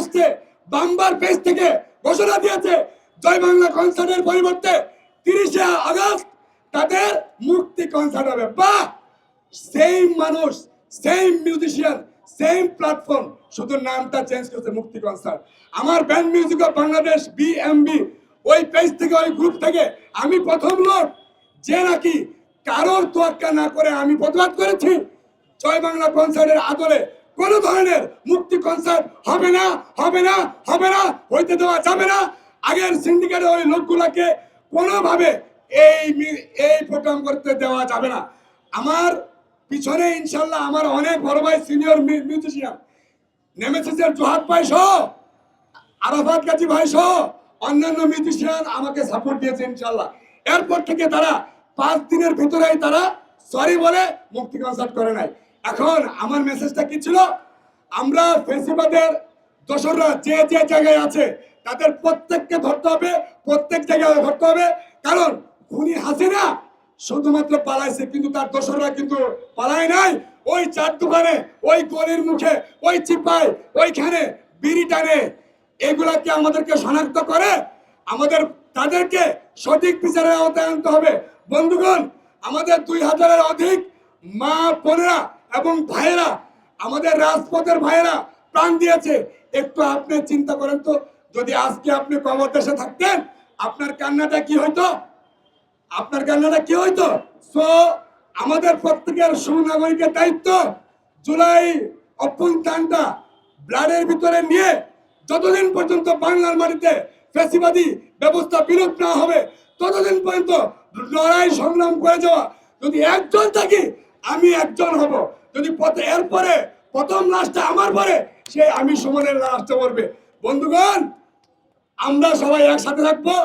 আসছে, বাম্বার পেজ থেকে ঘোষণা দিয়েছে জয় বাংলা কনসার্টের পরিবর্তে 30শে আগস্ট তাদের মুক্তি কনসার্ট হবে। বাহ, সেম মানুষ, সেম মিউজিশিয়ান, সেম প্ল্যাটফর্ম, শুধু নামটা চেঞ্জ করছে মুক্তি কনসার্ট। আমার band music of Bangladesh BMB ওই পেজ থেকে, ওই গ্রুপ থেকে আমি প্রথম লোক যে নাকি কারোর তোয়াক্কা না করে আমি প্রতিবাদ করেছি জয় বাংলা কনসার্টের আদলে কোন ধরনের মুক্তি কনসার্ট হবে না, হবে না, হবে না, হইতে দেওয়া যাবে না। আগের সিন্ডিকেটের ওই লোকগুলোকে কোনোভাবে এই প্রোগ্রাম করতে দেওয়া যাবে না। আমার পিছনে ইনশাল্লাহ আমার অনেক বড় ভাই সিনিয়র মিউজিশিয়ান নেমেসিসের জোহাদ ভাই সহ, আরাফাত গাজী ভাই সহ অন্যান্য মিউজিশিয়ান আমাকে সাপোর্ট দিয়েছে ইনশাল্লাহ। এরপর থেকে তারা 5 দিনের ভিতরেই তারা সরি বলে মুক্তি কনসার্ট করে নাই। এখন আমার মেসেজটা কি ছিল, আমরা ফেসিবাদের দোসররা যে যে জায়গায় আছে তাদের প্রত্যেককে ধরতে হবে, প্রত্যেক জায়গায় ধরতে হবে। কারণ খুনি হাসিনা শুধুমাত্র পালাইছে, কিন্তু তার দোসররা কিন্তু পালায় নাই। ওই চার দোকানে, ওই গলির মুখে, ওই চিপায়, ওইখানে বিড়ি টানে, এগুলাকে আমাদেরকে শনাক্ত করে আমাদের তাদেরকে সঠিক বিচারের আওতায় আনতে হবে। বন্ধুগণ, আমাদের 2000-এর অধিক মা বোনেরা এবং ভাইয়েরা, আমাদের রাজপথের ভাইয়েরা প্রাণ দিয়েছে। একটু আপনি চিন্তা করেন তো, যদি আজকে আপনি কবর দেশে থাকতেন আপনার কান্নাটা কি হইতো, আপনার কান্নাটা কি হইতো? সো আমাদের প্রত্যেকের সুনাগরিকের দায়িত্ব জুলাই অভ্যুত্থানটা ব্লাডের ভিতরে নিয়ে যতদিন পর্যন্ত বাংলার মাটিতে ফ্যাসিবাদী ব্যবস্থা বিলোপ না হবে ততদিন পর্যন্ত লড়াই সংগ্রাম করে যাওয়া। যদি একজন থাকি আমি একজন হব, যদি এরপরে প্রথম লাশটা আমার পরে সে আমি সুমনের লাশটা পড়বে। বন্ধুগণ, আমরা সবাই একসাথে থাকবো।